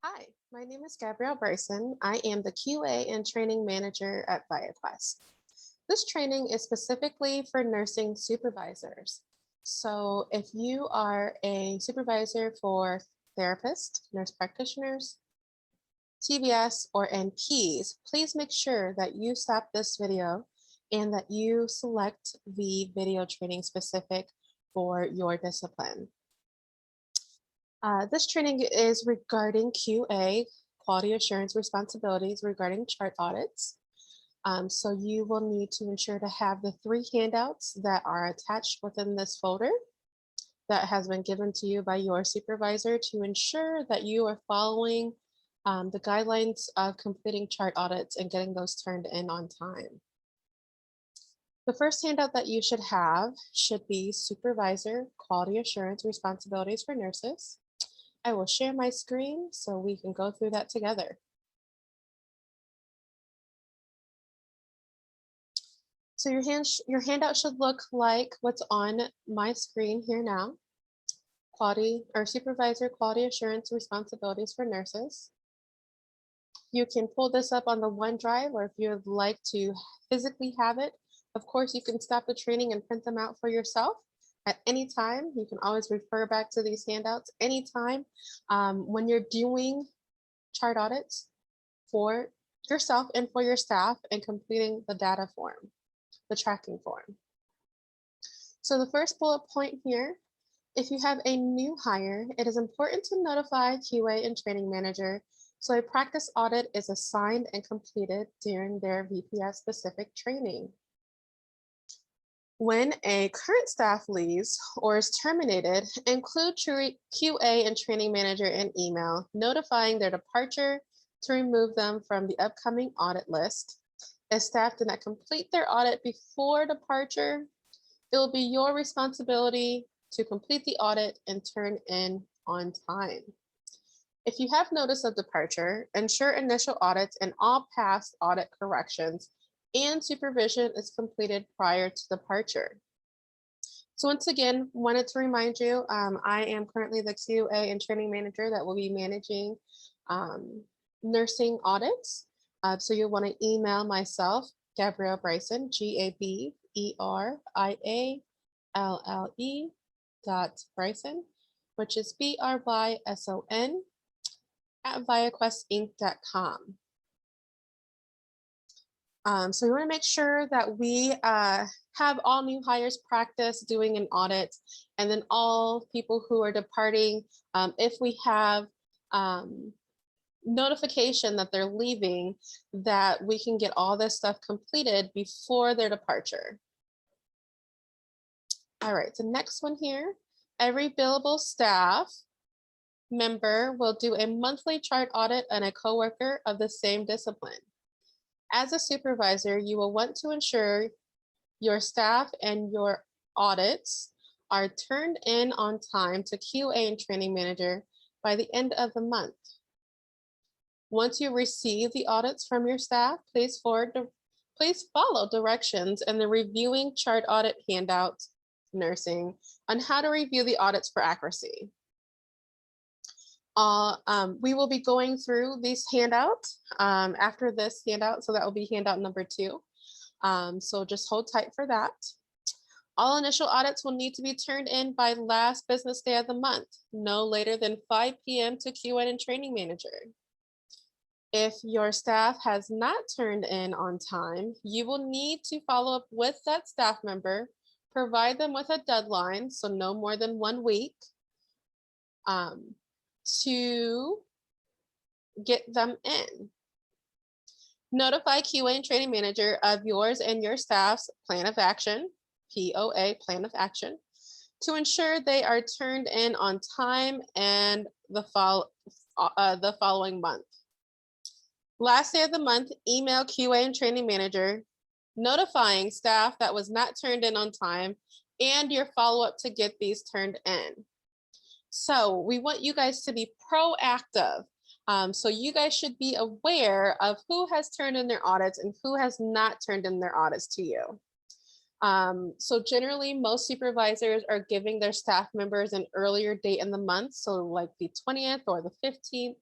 Hi, my name is Gabrielle Bryson. I am the QA and Training Manager at ViaQuest. This training is specifically for nursing supervisors. So if you are a supervisor for therapists, nurse practitioners, TBS, or NPs, please make sure that you stop this video and that you select the video training specific for your discipline. This training is regarding QA, quality assurance responsibilities regarding chart audits. So you will need to ensure to have the 3 handouts that are attached within this folder that has been given to you by your supervisor to ensure that you are following the guidelines of completing chart audits and getting those turned in on time. The first handout that you should have should be Supervisor Quality Assurance Responsibilities for Nurses. I will share my screen so we can go through that together. So your handout should look like what's on my screen here now. Quality or Supervisor Quality Assurance Responsibilities for Nurses. You can pull this up on the OneDrive, or if you would like to physically have it, of course, you can stop the training and print them out for yourself at any time. You can always refer back to these handouts anytime when you're doing chart audits for yourself and for your staff and completing the data form, the tracking form. So the first bullet point here, if you have a new hire, it is important to notify QA and training manager so a practice audit is assigned and completed during their VPS specific training. When a current staff leaves or is terminated, include QA and training manager in email, notifying their departure to remove them from the upcoming audit list. If staff did not complete their audit before departure, it will be your responsibility to complete the audit and turn in on time. If you have notice of departure, ensure initial audits and all past audit corrections and supervision is completed prior to departure. So once again, wanted to remind you, I am currently the QA and training manager that will be managing nursing audits. So you'll want to email myself, Gabrielle Bryson, GABRIELLE.Bryson, which is BRYSON at viaquestinc.com. So we want to make sure that we have all new hires practice doing an audit, and then all people who are departing, if we have notification that they're leaving, that we can get all this stuff completed before their departure. All right, the next one here, every billable staff member will do a monthly chart audit on a coworker of the same discipline. As a supervisor, you will want to ensure your staff and your audits are turned in on time to QA and training manager by the end of the month. Once you receive the audits from your staff, please follow directions in the reviewing chart audit handout nursing on how to review the audits for accuracy. We will be going through these handouts after this handout, so that will be handout number 2. So just hold tight for that. All initial audits will need to be turned in by last business day of the month, no later than 5 p.m. to QA and training manager. If your staff has not turned in on time, you will need to follow up with that staff member, provide them with a deadline, so no more than 1 week, to get them in. Notify QA and training manager of yours and your staff's plan of action, POA, plan of action, to ensure they are turned in on time and the following month. Last day of the month, email QA and training manager notifying staff that was not turned in on time and your follow-up to get these turned in. So we want you guys to be proactive. So you guys should be aware of who has turned in their audits and who has not turned in their audits to you. So generally, most supervisors are giving their staff members an earlier date in the month, so like the 20th or the 15th,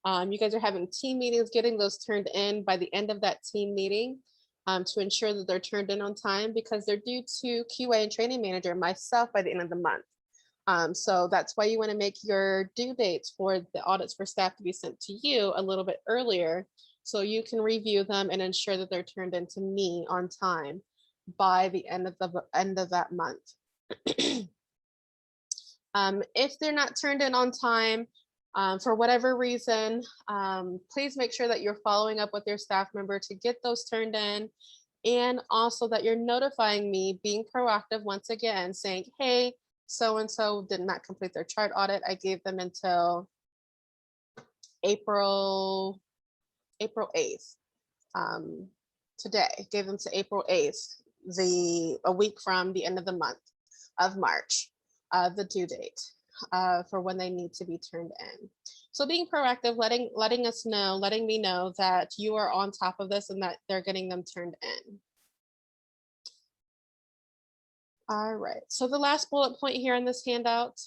You guys are having team meetings, getting those turned in by the end of that team meeting to ensure that they're turned in on time, because they're due to QA and training manager, myself, by the end of the month. So that's why you want to make your due dates for the audits for staff to be sent to you a little bit earlier, so you can review them and ensure that they're turned into me on time by the end of that month. If they're not turned in on time, for whatever reason, please make sure that you're following up with your staff member to get those turned in, and also that you're notifying me, being proactive once again, saying, hey, so-and-so did not complete their chart audit. I gave them until April 8th. Today, gave them to April 8th, a week from the end of the month of March, the due date for when they need to be turned in. So being proactive, letting us know, letting me know that you are on top of this and that they're getting them turned in. All right, so the last bullet point here in this handout: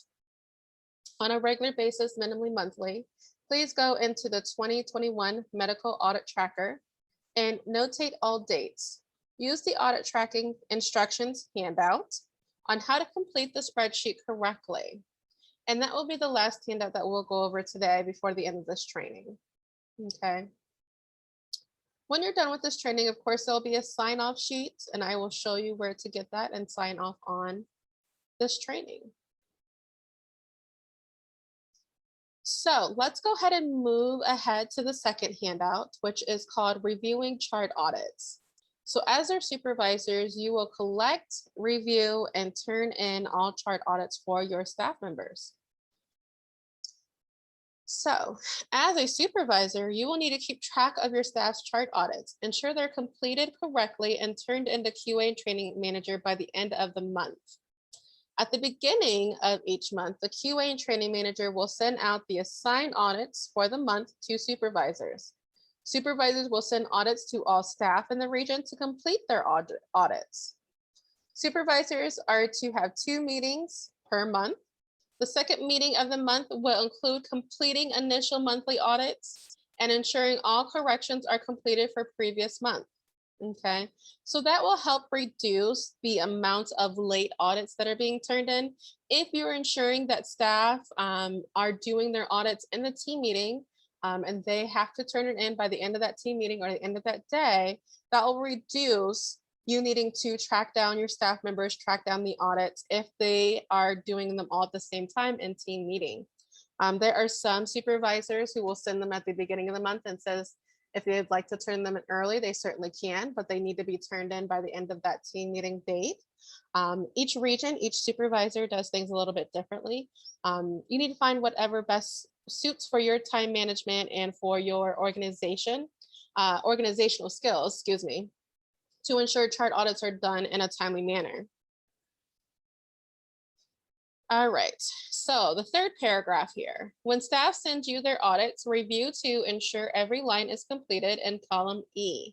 on a regular basis, minimally monthly, please go into the 2021 Medical Audit Tracker and notate all dates. Use the audit tracking instructions handout on how to complete the spreadsheet correctly. And that will be the last handout that we'll go over today before the end of this training. Okay. When you're done with this training, of course, there'll be a sign-off sheet, and I will show you where to get that and sign off on this training. So let's go ahead and move ahead to the second handout, which is called Reviewing Chart Audits. So as our supervisors, you will collect, review, and turn in all chart audits for your staff members. So as a supervisor, you will need to keep track of your staff's chart audits, ensure they're completed correctly, and turned into QA and training manager by the end of the month. At the beginning of each month, the QA and training manager will send out the assigned audits for the month to supervisors. Supervisors will send audits to all staff in the region to complete their audits. Supervisors are to have 2 meetings per month. The second meeting of the month will include completing initial monthly audits and ensuring all corrections are completed for previous month. Okay, so that will help reduce the amount of late audits that are being turned in. If you're ensuring that staff are doing their audits in the team meeting and they have to turn it in by the end of that team meeting or the end of that day, that will reduce you needing to track down your staff members, track down the audits if they are doing them all at the same time in team meeting. There are some supervisors who will send them at the beginning of the month and says, if they'd like to turn them in early, they certainly can, but they need to be turned in by the end of that team meeting date. Each region, each supervisor does things a little bit differently. You need to find whatever best suits for your time management and for your organizational skills, excuse me, to ensure chart audits are done in a timely manner. All right, so the third paragraph here. When staff sends you their audits, review to ensure every line is completed in column E.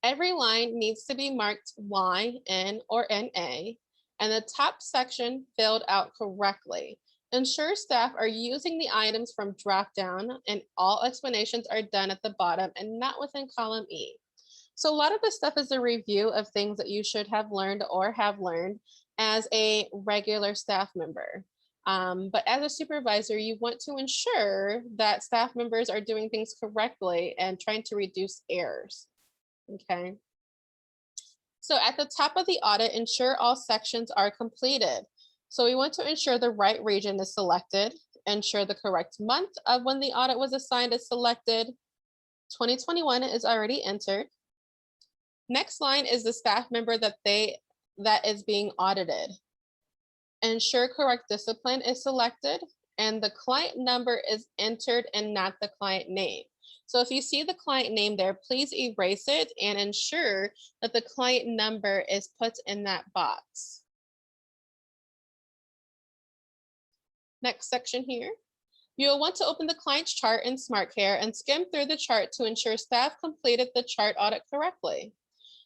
Every line needs to be marked Y, N, or NA, and the top section filled out correctly. Ensure staff are using the items from drop down and all explanations are done at the bottom and not within column E. So a lot of this stuff is a review of things that you should have learned or have learned as a regular staff member. But as a supervisor, you want to ensure that staff members are doing things correctly and trying to reduce errors. Okay. So at the top of the audit, ensure all sections are completed. So we want to ensure the right region is selected, ensure the correct month of when the audit was assigned is selected. 2021 is already entered. Next line is the staff member that is being audited. Ensure correct discipline is selected and the client number is entered and not the client name. So if you see the client name there, please erase it and ensure that the client number is put in that box. Next section here. You'll want to open the client's chart in SmartCare and skim through the chart to ensure staff completed the chart audit correctly.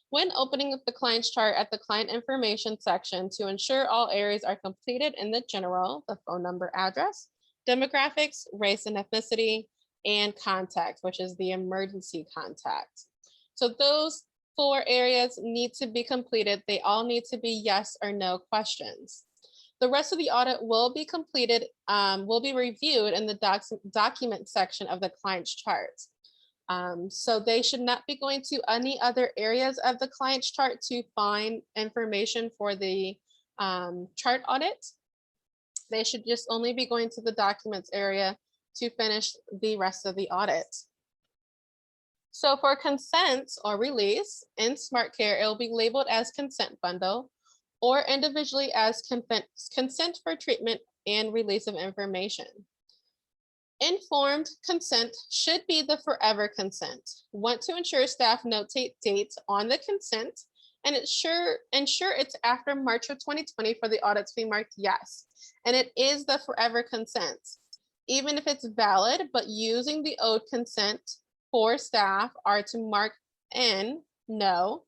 When opening up the client's chart at the client information section to ensure all areas are completed in the general, the phone number, address, demographics, race and ethnicity, and contact, which is the emergency contact. So those 4 areas need to be completed. They all need to be yes or no questions. The rest of the audit will be completed, will be reviewed in the document section of the client's chart. So they should not be going to any other areas of the client's chart to find information for the chart audit. They should just only be going to the documents area to finish the rest of the audit. So for consent or release in SmartCare, it will be labeled as consent bundle or individually as consent for treatment and release of information. Informed consent should be the forever consent. Want to ensure staff notate dates on the consent and ensure it's after March of 2020 for the audits to be marked yes. And it is the forever consent. Even if it's valid, but using the owed consent for staff are to mark N, no,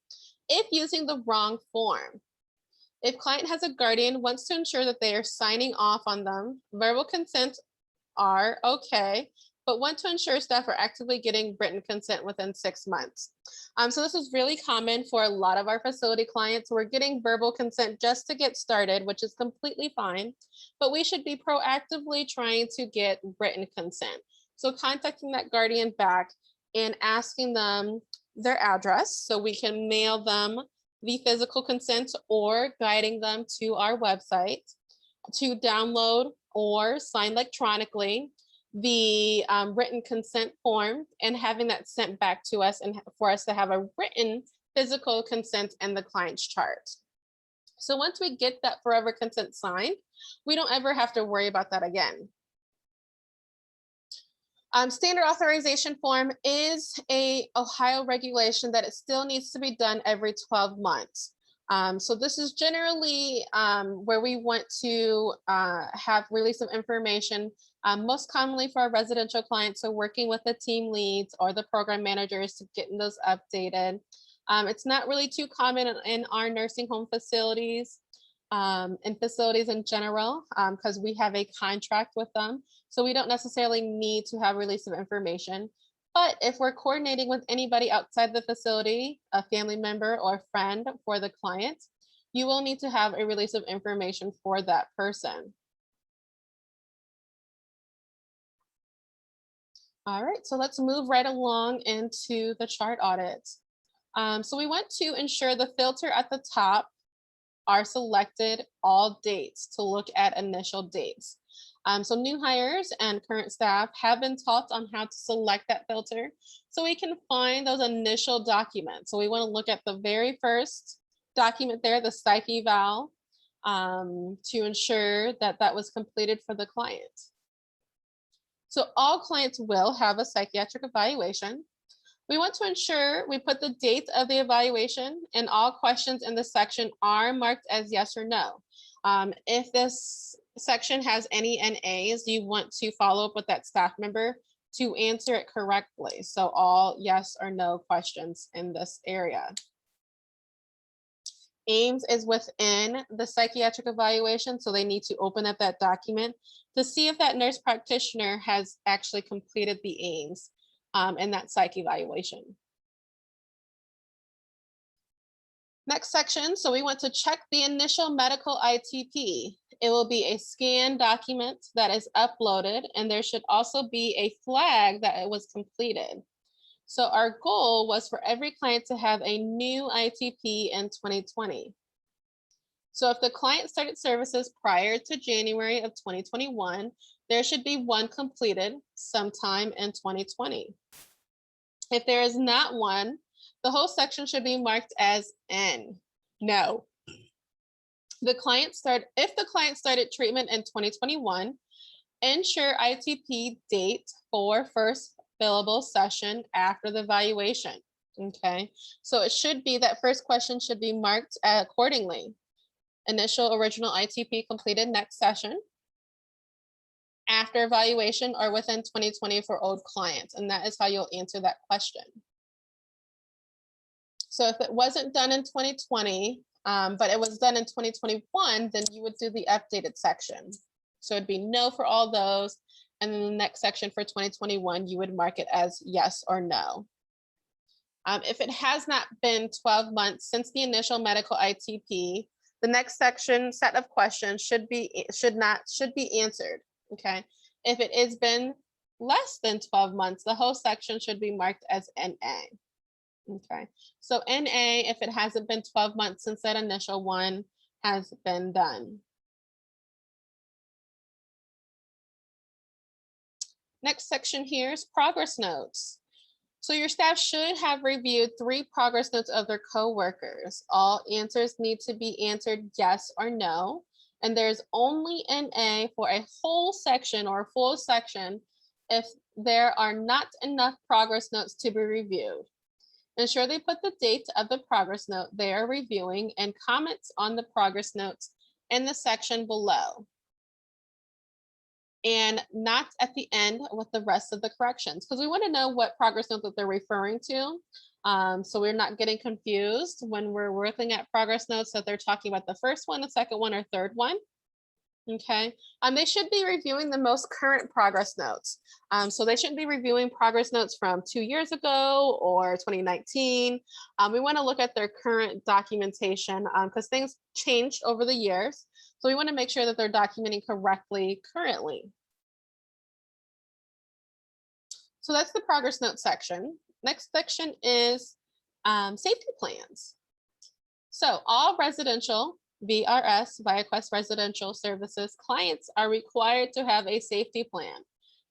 if using the wrong form. If client has a guardian, wants to ensure that they are signing off on them, verbal consent are okay, but want to ensure staff are actively getting written consent within 6 months. So this is really common for a lot of our facility clients. We're getting verbal consent just to get started, which is completely fine, but we should be proactively trying to get written consent. So contacting that guardian back and asking them their address so we can mail them the physical consent or guiding them to our website to download or sign electronically the written consent form and having that sent back to us and for us to have a written physical consent in the client's chart. So once we get that forever consent signed, we don't ever have to worry about that again. Standard authorization form is a Ohio regulation that it still needs to be done every 12 months. So this is generally where we want to have release of information, most commonly for our residential clients. So working with the team leads or the program managers to getting those updated. It's not really too common in our nursing home facilities and facilities in general because we have a contract with them. So we don't necessarily need to have release of information. But if we're coordinating with anybody outside the facility, a family member or friend for the client, you will need to have a release of information for that person. All right, so let's move right along into the chart audit. So we want to ensure the filter at the top are selected all dates to look at initial dates. So new hires and current staff have been taught on how to select that filter so we can find those initial documents. So we want to look at the very first document there, the psych eval, to ensure that that was completed for the client. So all clients will have a psychiatric evaluation. We want to ensure we put the date of the evaluation and all questions in the section are marked as yes or no. If this section has any NAs, you want to follow up with that staff member to answer it correctly. So all yes or no questions in this area. AIMS is within the psychiatric evaluation, so they need to open up that document to see if that nurse practitioner has actually completed the AIMS in that psych evaluation. Next section, so we want to check the initial medical ITP. It will be a scanned document that is uploaded, and there should also be a flag that it was completed. So our goal was for every client to have a new ITP in 2020. So if the client started services prior to January of 2021, there should be one completed sometime in 2020. If there is not one, the whole section should be marked as N, no. If the client started treatment in 2021, ensure ITP date for first billable session after the evaluation, okay? So it should be that first question should be marked accordingly. Initial original ITP completed next session, after evaluation or within 2020 for old clients, and that is how you'll answer that question. So if it wasn't done in 2020, but it was done in 2021, then you would do the updated section. So it'd be no for all those, And then the next section for 2021, you would mark it as yes or no. If it has not been 12 months since the initial medical ITP, the next section set of questions should be answered. Okay. If it has been less than 12 months, the whole section should be marked as NA. Okay. So NA, if it hasn't been 12 months since that initial one has been done. Next section here is progress notes. So your staff should have reviewed 3 progress notes of their coworkers. All answers need to be answered yes or no. And there's only an A for a whole section or a full section if there are not enough progress notes to be reviewed. Ensure they put the date of the progress note they are reviewing and comments on the progress notes in the section below, and not at the end with the rest of the corrections, because we want to know what progress note that they're referring to. So we're not getting confused when we're looking at progress notes that they're talking about the first one, the second one, or third one. Okay, they should be reviewing the most current progress notes. So they shouldn't be reviewing progress notes from 2 years ago or 2019. We want to look at their current documentation because things changed over the years. So we want to make sure that they're documenting correctly currently. So that's the progress note section. Next section is safety plans. So all residential VRS, ViaQuest Residential Services clients are required to have a safety plan,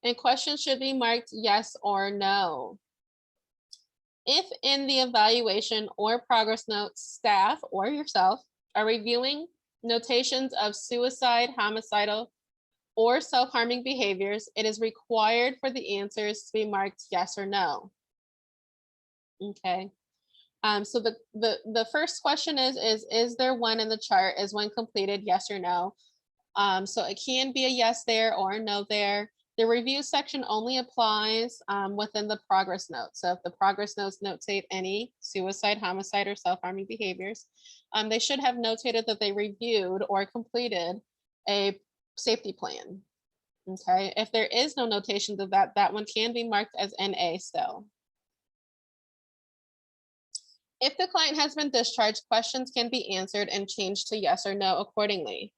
and questions should be marked yes or no. If in the evaluation or progress notes, staff or yourself are reviewing notations of suicide, homicidal, or self-harming behaviors, it is required for the answers to be marked yes or no. Okay. So the first question is there one in the chart? Is one completed, yes or no? So it can be a yes there or a no there. The review section only applies within the progress notes. So if the progress notes notate any suicide, homicide, or self-harming behaviors, they should have notated that they reviewed or completed a safety plan. Okay, if there is no notations of that, that one can be marked as NA still. If the client has been discharged, questions can be answered and changed to yes or no accordingly.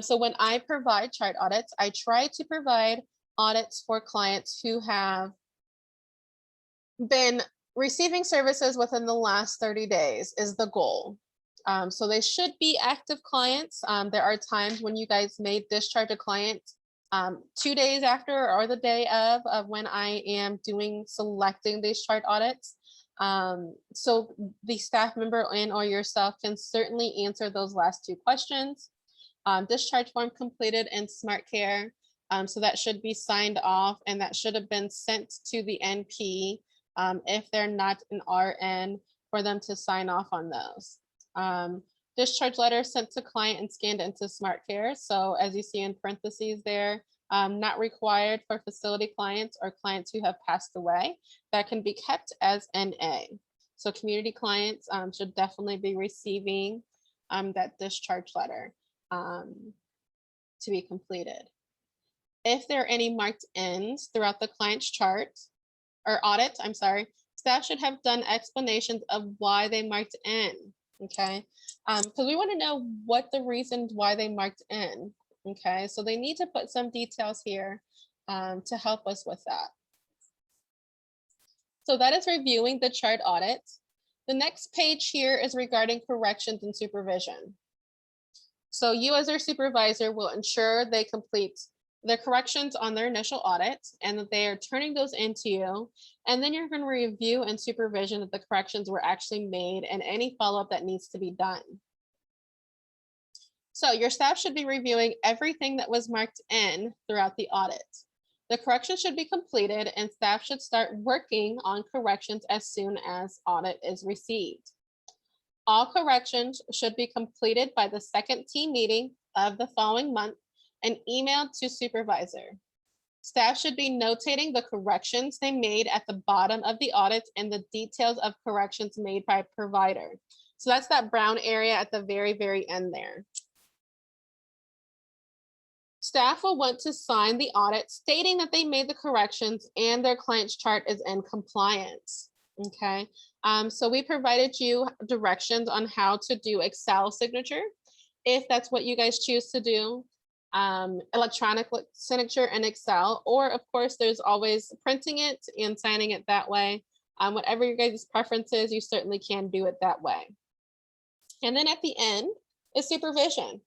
So when I provide chart audits, I try to provide audits for clients who have been receiving services within the last 30 days is the goal. So they should be active clients. There are times when you guys may discharge a client 2 days after or the day of when I am selecting these chart audits. So the staff member and or yourself can certainly answer those last 2 questions. Discharge form completed in SmartCare. So that should be signed off, and that should have been sent to the NP if they're not an RN for them to sign off on those. Discharge letter sent to client and scanned into SmartCare. So as you see in parentheses there, not required for facility clients or clients who have passed away. That can be kept as NA. So community clients should definitely be receiving that discharge letter to be completed. If there are any marked ends throughout the client's chart or audit, staff should have done explanations of why they marked in. Okay, because we want to know what the reasons why they marked in. Okay, so they need to put some details here to help us with that. So that is reviewing the chart audit. The next page here is regarding corrections and supervision. So you as their supervisor will ensure they complete the corrections on their initial audit and that they are turning those into you. And then you're going to review and supervision that the corrections were actually made and any follow-up that needs to be done. So your staff should be reviewing everything that was marked in throughout the audit. The correction should be completed and staff should start working on corrections as soon as audit is received. All corrections should be completed by the second team meeting of the following month and emailed to supervisor. Staff should be notating the corrections they made at the bottom of the audit and the details of corrections made by provider. So that's that brown area at the very, very end there. Staff will want to sign the audit stating that they made the corrections and their client's chart is in compliance. Okay, so we provided you directions on how to do Excel signature, if that's what you guys choose to do, electronic signature in Excel, or of course, there's always printing it and signing it that way. Whatever your guys' preference is, you certainly can do it that way. And then at the end is supervision.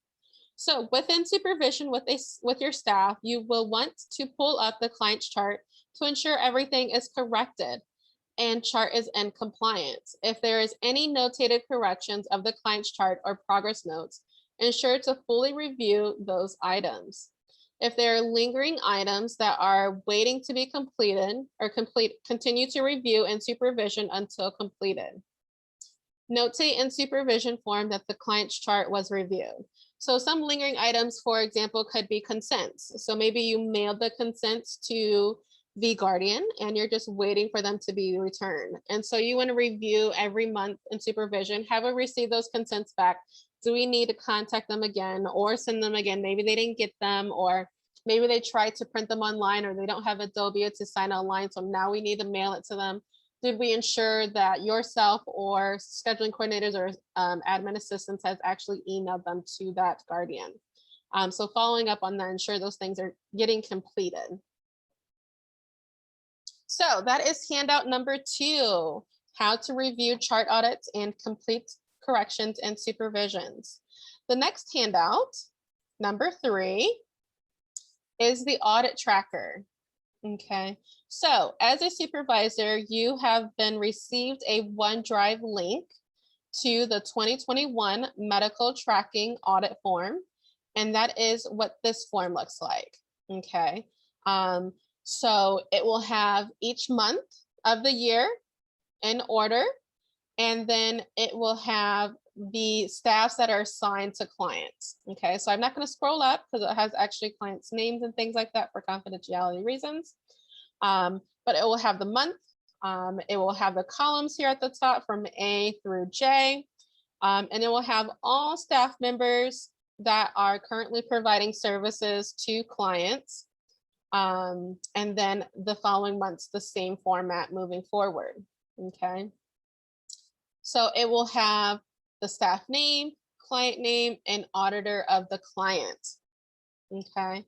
So within supervision with your staff, you will want to pull up the client's chart to ensure everything is corrected and chart is in compliance. If there is any notated corrections of the client's chart or progress notes, ensure to fully review those items. If there are lingering items that are waiting to be completed or continue to review in supervision until completed. Notate in supervision form that the client's chart was reviewed. So some lingering items, for example, could be consents. So maybe you mailed the consents to the guardian and you're just waiting for them to be returned. And so you want to review every month in supervision, have we received those consents back? Do we need to contact them again or send them again? Maybe they didn't get them, or maybe they tried to print them online, or they don't have Adobe to sign online. So now we need to mail it to them. Did we ensure that yourself or scheduling coordinators or admin assistants has actually emailed them to that guardian? So following up on that, ensure those things are getting completed. So that is handout number 2, how to review chart audits and complete corrections and supervisions. The next handout, number 3, is the audit tracker. Okay, so as a supervisor, you have been received a OneDrive link to the 2021 medical tracking audit form, and that is what this form looks like. Okay, so it will have each month of the year in order, and then it will have the staffs that are assigned to clients. Okay, so I'm not going to scroll up because it has actually clients' names and things like that for confidentiality reasons. But it will have the month. It will have the columns here at the top from A through J, and it will have all staff members that are currently providing services to clients. And then the following months, the same format moving forward. Okay. So it will have the staff name, client name, and auditor of the client. Okay.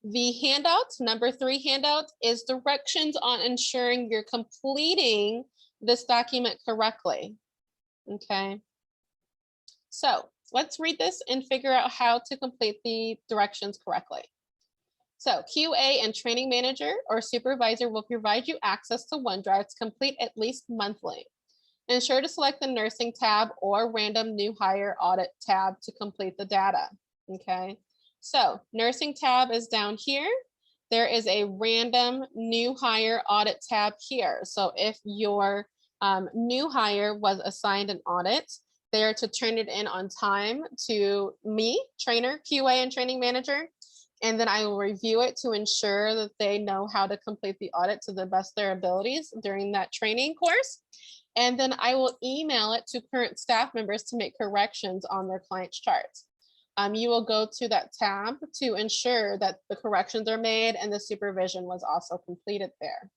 The handout, number 3 handout, is directions on ensuring you're completing this document correctly. Okay. So let's read this and figure out how to complete the directions correctly. So QA and training manager or supervisor will provide you access to OneDrive to complete at least monthly. Ensure to select the nursing tab or random new hire audit tab to complete the data. Okay, so nursing tab is down here. There is a random new hire audit tab here. So if your new hire was assigned an audit, they are to turn it in on time to me, trainer, QA, and training manager. And then I will review it to ensure that they know how to complete the audit to the best of their abilities during that training course. And then I will email it to current staff members to make corrections on their client's charts. You will go to that tab to ensure that the corrections are made and the supervision was also completed there.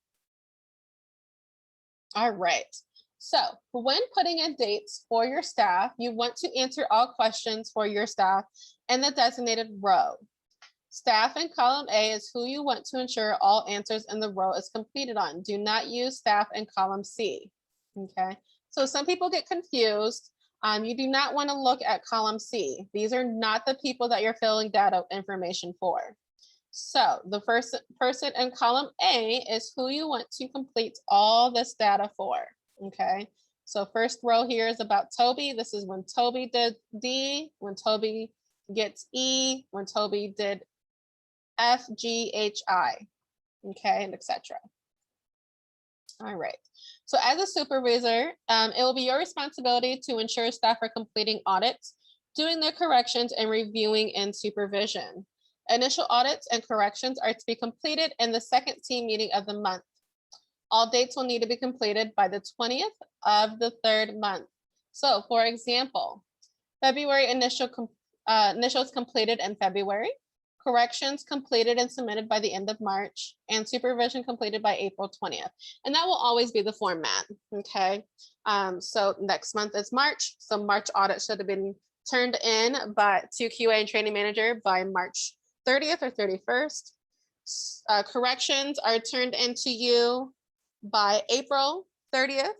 All right. So when putting in dates for your staff, you want to answer all questions for your staff in the designated row. Staff in column A is who you want to ensure all answers in the row is completed on. Do not use staff in column C. Okay, so some people get confused. You do not want to look at column C. These are not the people that you're filling data information for. So the first person in column A is who you want to complete all this data for. Okay, so first row here is about Toby. This is when Toby did D, when Toby gets E, when Toby did F, G, H, I, okay, and etc. All right, so as a supervisor, it will be your responsibility to ensure staff are completing audits, doing their corrections, and reviewing in supervision. Initial audits and corrections are to be completed in the second team meeting of the month. All dates will need to be completed by the 20th of the 3rd month. So for example, February initials completed in February. corrections completed and submitted by the end of March, and supervision completed by April 20th. And that will always be the format, okay? So next month is March. So March audit should have been turned in to QA and training manager by March 30th or 31st. Corrections are turned into you by April 30th.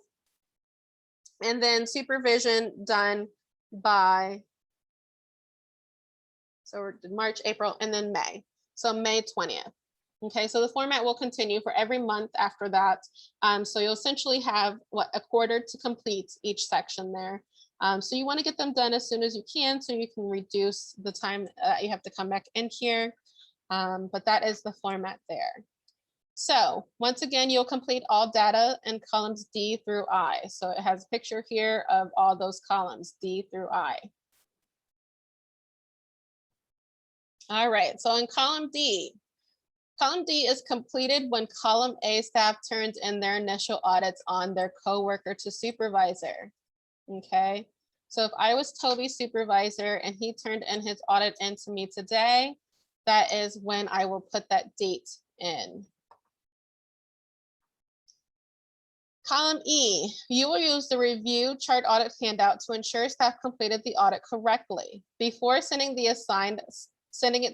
And then supervision done by, so we're March, April, and then May. So May 20th. Okay, so the format will continue for every month after that. So you'll essentially have a quarter to complete each section there. So you want to get them done as soon as you can so you can reduce the time you have to come back in here. But that is the format there. So once again, you'll complete all data in columns D through I. So it has a picture here of all those columns, D through I. All right, so in column D is completed when column A staff turns in their initial audits on their coworker to supervisor. Okay, so if I was Toby's supervisor and he turned in his audit into me today, that is when I will put that date in. Column E, you will use the review chart audit handout to ensure staff completed the audit correctly before sending it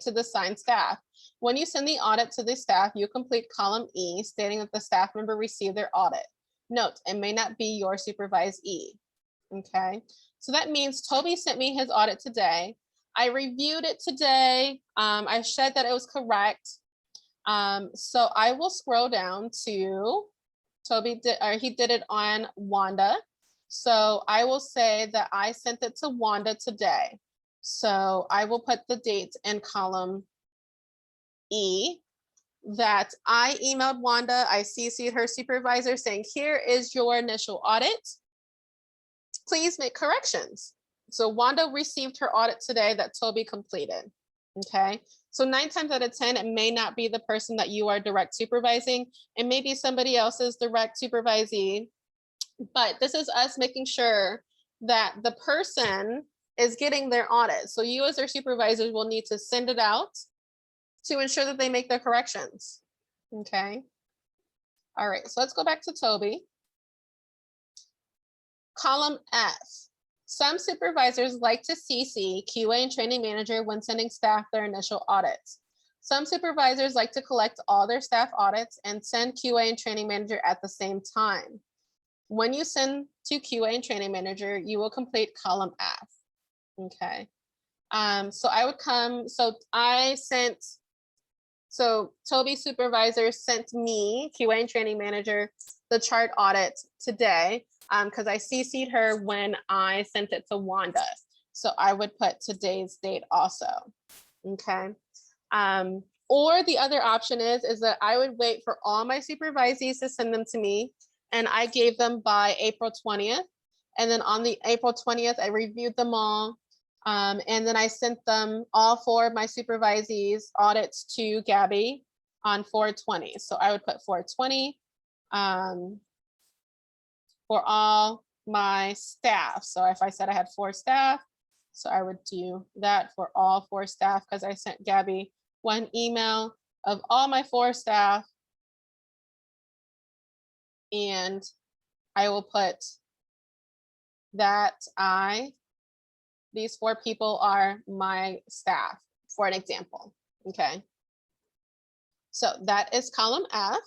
to the assigned staff. When you send the audit to the staff, you complete column E stating that the staff member received their audit. Note, it may not be your supervised E. Okay, so that means Toby sent me his audit today. I reviewed it today. I said that it was correct. So I will scroll down to Toby he did it on Wanda. So I will say that I sent it to Wanda today. So I will put the date in column E that I emailed Wanda. I CC'd her supervisor saying, here is your initial audit. Please make corrections. So Wanda received her audit today that Toby completed. Okay, so 9 times out of 10, it may not be the person that you are direct supervising. It may be somebody else's direct supervisee, but this is us making sure that the person is getting their audit. So you as their supervisors will need to send it out to ensure that they make their corrections. Okay, all right, so let's go back to Toby. Column F. Some supervisors like to CC QA and training manager when sending staff their initial audits. Some supervisors like to collect all their staff audits and send QA and training manager at the same time. When you send to QA and training manager, you will complete column F. Okay. So I would come, so Toby supervisor sent me, QA and training manager, the chart audit today. Because I CC'd her when I sent it to Wanda. So I would put today's date also, okay? Or the other option is that I would wait for all my supervisees to send them to me, and I gave them by April 20th. And then on the April 20th, I reviewed them all. And then I sent them all 4 of my supervisees audits to Gabby on 4/20. So I would put 4/20. For all my staff. So if I said I had 4 staff, so I would do that for all 4 staff because I sent Gabby 1 email of all my 4 staff. And I will put that these 4 people are my staff for an example, okay? So that is column F.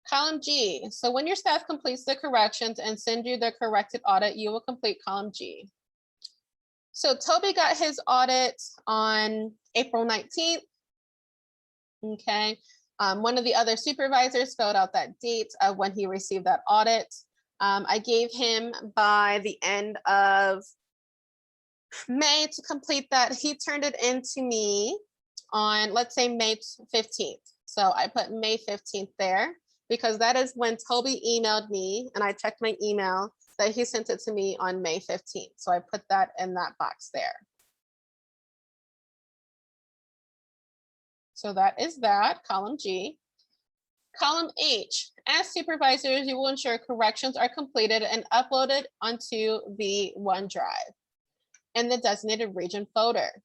Column G, so when your staff completes the corrections and send you the corrected audit, you will complete column G. So Toby got his audit on April 19th. Okay, one of the other supervisors filled out that date of when he received that audit. I gave him by the end of May to complete that. He turned it in to me on, let's say, May 15th. So I put May 15th there, because that is when Toby emailed me and I checked my email that he sent it to me on May 15th. So I put that in that box there. So that is that, column G. Column H, as supervisors, you will ensure corrections are completed and uploaded onto the OneDrive in the designated region folder.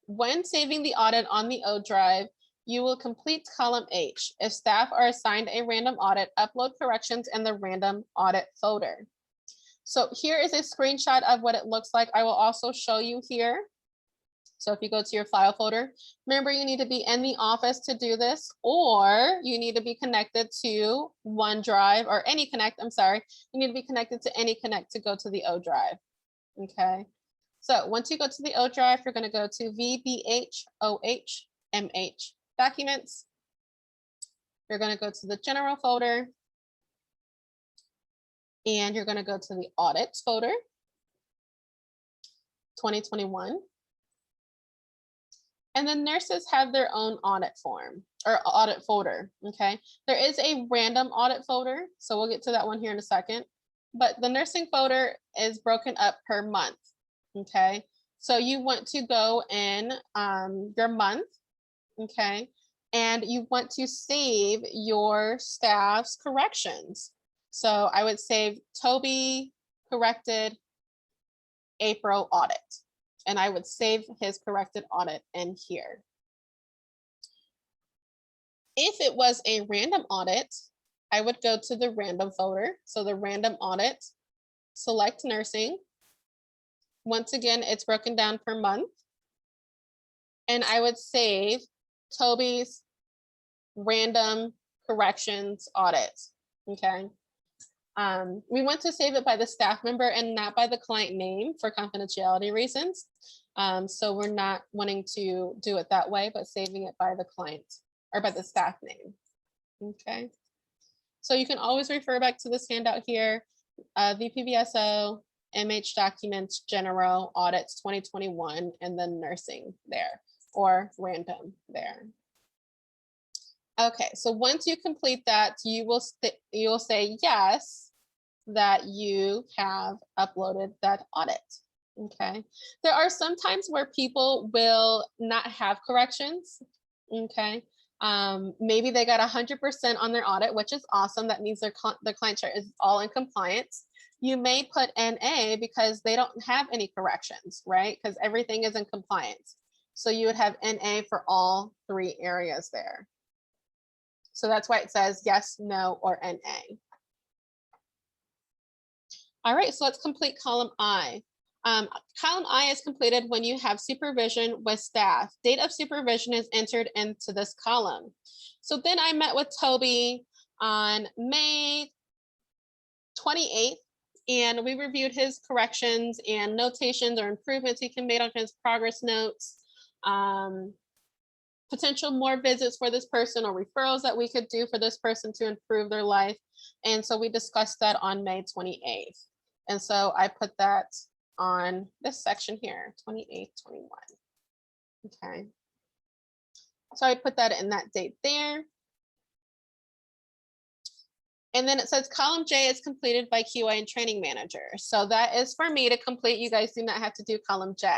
When saving the audit on the O drive, you will complete column H. If staff are assigned a random audit, upload corrections in the random audit folder. So here is a screenshot of what it looks like. I will also show you here. So if you go to your file folder, remember you need to be in the office to do this, or you need to be connected to OneDrive or any Connect, I'm sorry. You need to be connected to any Connect to go to the O drive, okay? So once you go to the O drive, you're gonna go to VBHOHMH documents. You're gonna go to the general folder, and you're gonna go to the audits folder, 2021. And then nurses have their own audit form or audit folder, okay? There is a random audit folder, so we'll get to that one here in a second. But the nursing folder is broken up per month, okay? So you want to go in your month, okay? And you want to save your staff's corrections. So I would save Toby corrected April audit. And I would save his corrected audit in here. If it was a random audit, I would go to the random folder. So the random audit, select nursing. Once again, it's broken down per month. And I would save Toby's random corrections audit, okay? We want to save it by the staff member and not by the client name for confidentiality reasons. So we're not wanting to do it that way, but saving it by the client or by the staff name. Okay. So you can always refer back to this handout here, VPBSO, MH documents, general audits 2021, and then nursing there or random there. Okay, so once you complete that, you will say yes, that you have uploaded that audit. Okay, there are some times where people will not have corrections. Okay, maybe they got 100% on their audit, which is awesome. That means their client chart is all in compliance. You may put NA because they don't have any corrections, right? Because everything is in compliance. So you would have NA for all 3 areas there. So that's why it says yes, no, or NA. All right, so let's complete column I. Column I is completed when you have supervision with staff. Date of supervision is entered into this column. So then I met with Toby on May 28th, and we reviewed his corrections and notations or improvements he can make on his progress notes. Potential more visits for this person or referrals that we could do for this person to improve their life. And so we discussed that on May 28th. And so I put that on this section here, 28, 21. Okay. So I put that in that date there. And then it says column J is completed by QA and training manager. So that is for me to complete. You guys do not have to do column J.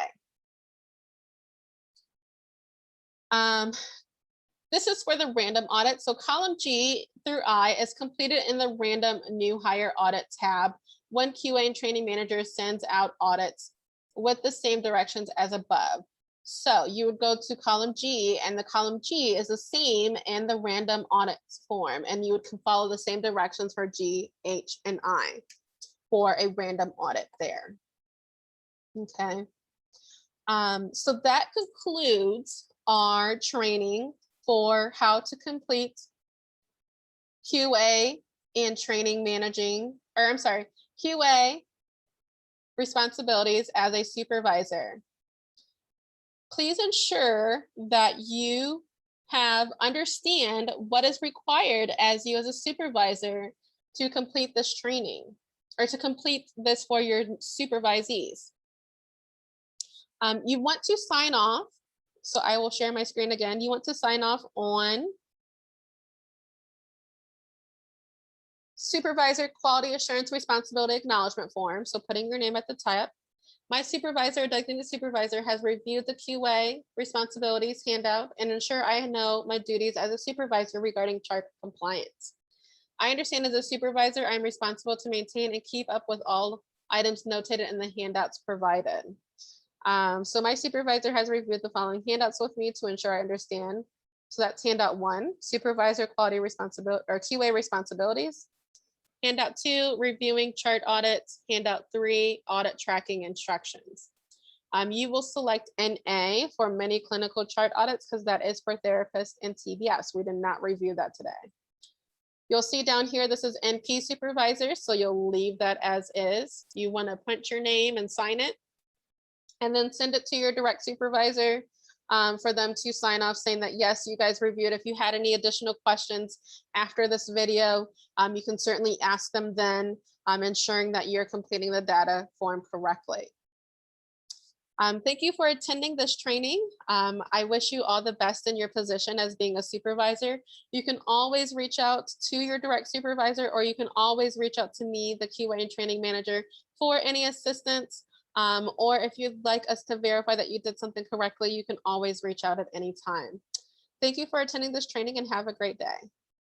This is for the random audit. So column G through I is completed in the random new hire audit tab when QA and training manager sends out audits with the same directions as above. So you would go to column G, and the column G is the same in the random audits form, and you would follow the same directions for G, H, and I for a random audit there. Okay. So that concludes our training for how to complete QA and training managing, or I'm sorry, QA responsibilities as a supervisor. Please ensure that you understand what is required as you as a supervisor to complete this training or to complete this for your supervisees. You want to sign off. So I will share my screen again. You want to sign off on supervisor quality assurance responsibility acknowledgement form. So putting your name at the top. My supervisor, designated supervisor, has reviewed the QA responsibilities handout and ensure I know my duties as a supervisor regarding chart compliance. I understand as a supervisor, I'm responsible to maintain and keep up with all items notated in the handouts provided. So my supervisor has reviewed the following handouts with me to ensure I understand. So that's handout 1, supervisor quality responsibility or QA responsibilities. Handout 2, reviewing chart audits. Handout 3, audit tracking instructions. You will select NA for many clinical chart audits because that is for therapists and TBS. We did not review that today. You'll see down here, this is NP supervisor, so you'll leave that as is. You want to punch your name and sign it, and then send it to your direct supervisor for them to sign off saying that, yes, you guys reviewed. If you had any additional questions after this video, you can certainly ask them then, ensuring that you're completing the data form correctly. Thank you for attending this training. I wish you all the best in your position as being a supervisor. You can always reach out to your direct supervisor, or you can always reach out to me, the QA and training manager, for any assistance. Or if you'd like us to verify that you did something correctly, you can always reach out at any time. Thank you for attending this training and have a great day.